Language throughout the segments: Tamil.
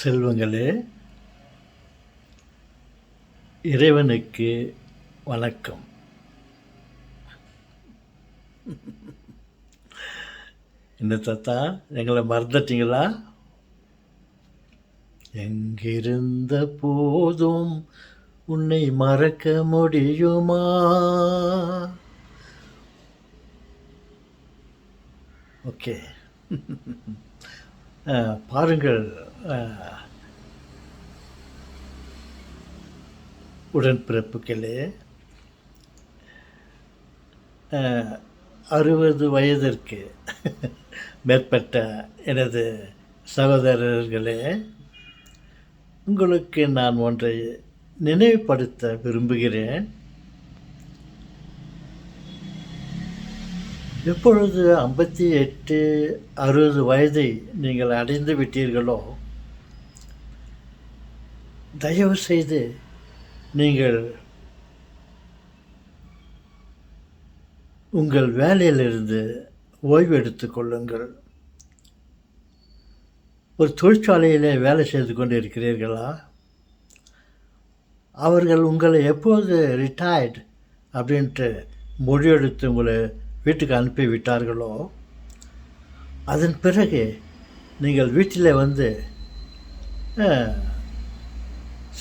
செல்வங்களே, இறைவனுக்கு வணக்கம். என்ன தாத்தா, எங்களை மறந்துட்டீங்களா? எங்கிருந்த போதும் உன்னை மறக்க முடியுமா? ஓகே. பாருங்கள் உடன்பிறப்புகளே, 60 வயதிற்கு மேற்பட்ட எனது சகோதரர்களே, உங்களுக்கு நான் ஒன்றை நினைவுபடுத்த விரும்புகிறேன். எப்பொழுது 58, 60 வயதை நீங்கள் அடைந்து விட்டீர்களோ, தயவு செய்து நீங்கள் உங்கள் வேலையிலிருந்து ஓய்வு எடுத்துக் கொள்ளுங்கள். ஒரு தொழிற்சாலையிலே வேலை செய்து கொண்டு இருக்கிறீர்களா? அவர்கள் உங்களை எப்போது ரிட்டையர்டு அப்படின்ட்டு முடிவெடுத்து உங்களை வீட்டுக்கு அனுப்பி விட்டார்களோ, அதன் பிறகு நீங்கள் வீட்டில் வந்து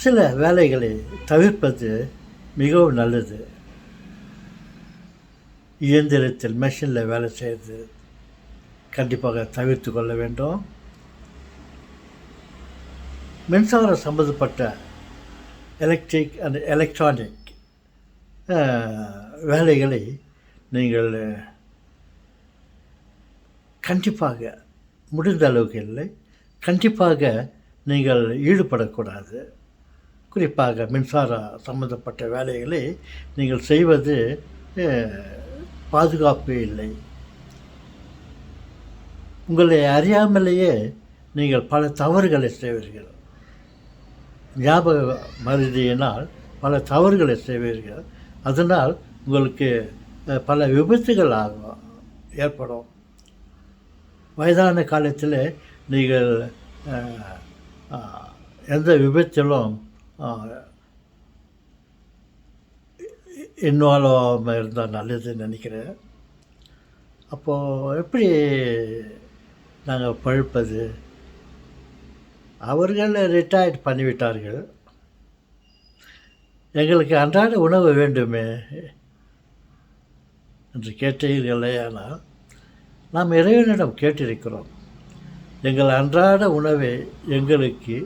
சில வேலைகளை தவிர்ப்பது மிகவும் நல்லது. இயந்திரத்தில் மெஷினில் வேலை செய்வது கண்டிப்பாக தவிர்த்து கொள்ள வேண்டும். மின்சார சம்பந்தப்பட்ட எலக்ட்ரிக் அண்ட் எலக்ட்ரானிக் வேலைகளை நீங்கள் கண்டிப்பாக, முடிந்த அளவுக்கு இல்லை, கண்டிப்பாக நீங்கள் ஈடுபடக்கூடாது. குறிப்பாக மின்சார சம்பந்தப்பட்ட வேலைகளை நீங்கள் செய்வது பாதுகாப்பு இல்லை. உங்களை அறியாமலேயே நீங்கள் பல தவறுகளை செய்வீர்கள். ஞாபக மருதியினால் பல தவறுகளை செய்வீர்கள். அதனால் உங்களுக்கு பல விபத்துகள் ஏற்படும். வயதான காலத்தில் நீங்கள் எந்த விபத்திலும் இன்வால்வ் ஆகாமல் இருந்தால் நல்லதுன்னு நினைக்கிறேன். அப்போது எப்படி நாங்கள் பழுப்பது? அவர்கள் ரிட்டையர்ட் பண்ணிவிட்டார்கள். எங்களுக்கு அன்றாட உணவு வேண்டுமே என்று கேட்டீர்களே. ஆனால் நாம் இறைவனிடம் கேட்டிருக்கிறோம், எங்கள் அன்றாட உணவை எங்களுக்கு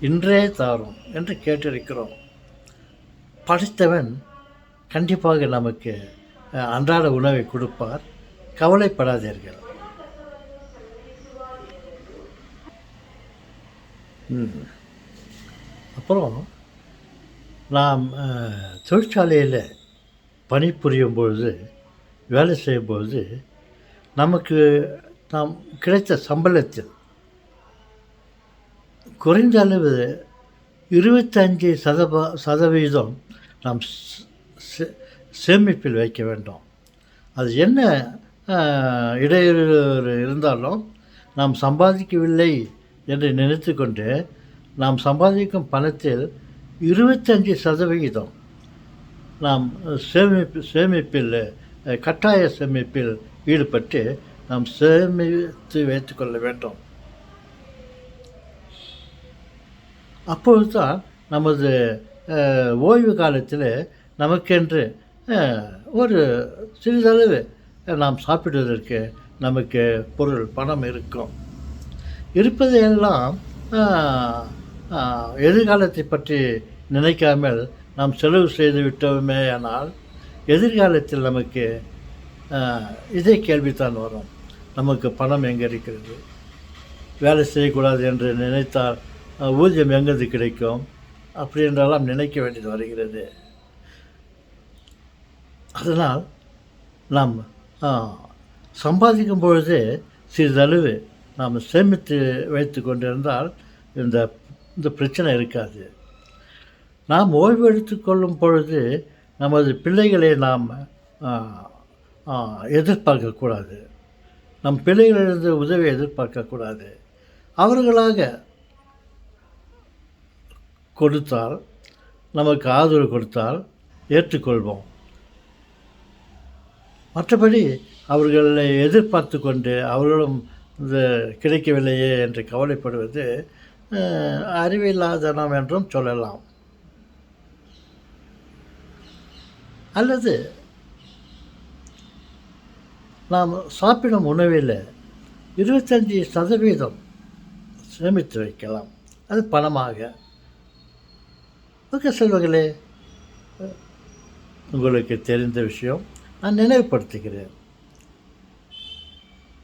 இன்றே தாரும் என்று கேட்டிருக்கிறோம். படைத்தவன் கண்டிப்பாக நமக்கு அன்றாட உணவை கொடுப்பார், கவலைப்படாதீர்கள். அப்புறம் நாம் தொழிற்சாலையில் பணிபுரியும் பொழுது, வேலை செய்யும்பொழுது நமக்கு நாம் கிடைத்த சம்பளத்தில் குறைந்த அளவு 25% நாம் சேமிப்பில் வைக்க வேண்டும். அது என்ன இடையூறு இருந்தாலும் நாம் சம்பாதிக்கவில்லை என்று நினைத்து கொண்டு நாம் சம்பாதிக்கும் பணத்தில் 25% நாம் சேமிப்பில், கட்டாய சேமிப்பில் ஈடுபட்டு நாம் சேமித்து வைத்துக்கொள்ள வேண்டும். அப்பொழுது தான் நமது ஓய்வு காலத்தில் நமக்கென்று ஒரு சிறிதளவு நாம் சாப்பிடுவதற்கு நமக்கு பணம் இருக்கும். இருப்பதையெல்லாம் எதிர்காலத்தை பற்றி நினைக்காமல் நாம் செலவு செய்து விட்டோமே. ஆனால் எதிர்காலத்தில் நமக்கு இதே கேள்வித்தான் வரும், நமக்கு பணம் எங்கே இருக்கிறது? வேலை செய்யக்கூடாது என்று நினைத்தால் ஊதியம் எங்கேருந்து கிடைக்கும்? அப்படி என்றெல்லாம் நினைக்க வேண்டியது வருகிறது. அதனால் நாம் சம்பாதிக்கும் பொழுது சிறிதளவு நாம் சேமித்து வைத்து கொண்டிருந்தால் இந்த பிரச்சனை இருக்காது. நாம் ஓய்வு எடுத்துக்கொள்ளும் பொழுது நமது பிள்ளைகளை நாம் எதிர்பார்க்கக்கூடாது. நம் பிள்ளைகளிலிருந்து உதவியை எதிர்பார்க்கக்கூடாது. அவர்களாக கொடுத்தால், நமக்கு ஆதரவு கொடுத்தால் ஏற்றுக்கொள்வோம். மற்றபடி அவர்களை எதிர்பார்த்து கொண்டு அவர்களும் இது கிடைக்கவில்லையே என்று கவலைப்படுவது அறிவில்லாதனம் என்றும் சொல்லலாம். அல்லது நாம் சாப்பிடும் உணவில் 25% சேமித்து வைக்கலாம், அது பணமாக. ஓகே செல்வங்களே, உங்களுக்கு தெரிந்த விஷயம் நான் நினைவுபடுத்துகிறேன்.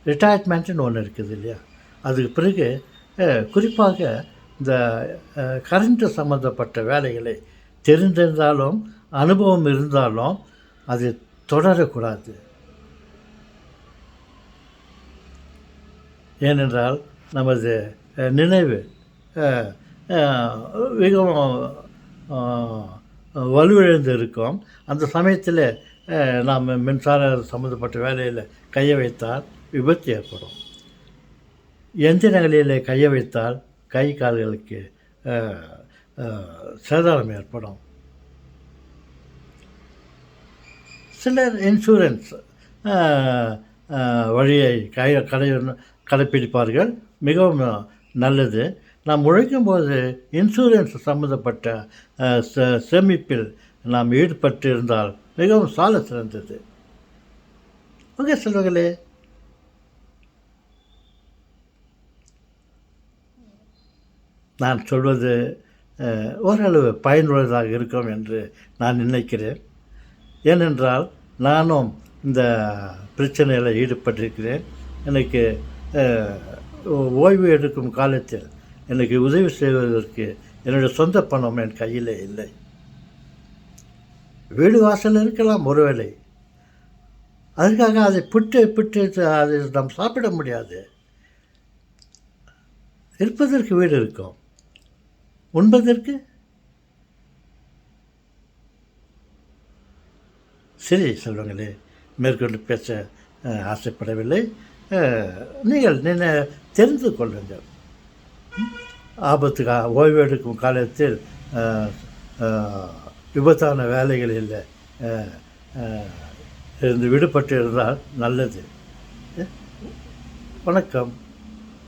ரிட்டையர்மெண்ட்டுன்னு ஒன்று இருக்குது இல்லையா, அதுக்கு பிறகு குறிப்பாக இந்த கரண்ட்டு சம்மந்தப்பட்ட வேலைகளை தெரிந்திருந்தாலும் அனுபவம் இருந்தாலும் அது தொடரக்கூடாது. ஏனென்றால் நமது நினைவு மிகவும் வலுவிழந்து இருக்கும். அந்த சமயத்தில் நாம் மின்சார சம்மந்தப்பட்ட வேலையில் கையை வைத்தால் விபத்து ஏற்படும். எந்திரங்களில் கையை வைத்தால் கை கால்களுக்கு சேதாரம் ஏற்படும். சிலர் இன்சூரன்ஸ் வழியை கடைப்பிடிப்பார்கள், மிகவும் நல்லது. நாம் உழைக்கும்போது இன்சூரன்ஸ் சம்மந்தப்பட்ட சேமிப்பில் நாம் ஈடுபட்டு இருந்தால் மிகவும் சால சிறந்தது. ஓகே செல்வங்களே, நான் சொல்வது ஓரளவு பயனுள்ளதாக இருக்கும் என்று நான் நினைக்கிறேன். ஏனென்றால் நானும் இந்த பிரச்சனையில் ஈடுபட்டிருக்கிறேன். எனக்கு ஓய்வு எடுக்கும் காலத்தில் எனக்கு உதவி செய்வதற்கு என்னுடைய சொந்த பணம் என் கையில் இல்லை. வீடு வாசல் இருக்கலாம் ஒருவேளை, அதுக்காக அதை பிட்டு அதை நாம் சாப்பிட முடியாது. இருப்பதற்கு வீடு இருக்கும், உண்பதற்கு சரி செல்வங்களே, மேற்கொண்டு பேச ஆசைப்படவில்லை. நீங்கள் தெரிந்து கொள்ளுங்கள். ஆபத்துக்காக ஓய்வு எடுக்கும் காலத்தில் விபத்தான வேலைகளில் இருந்து விடுபட்டு இருந்தால் நல்லது. வணக்கம்.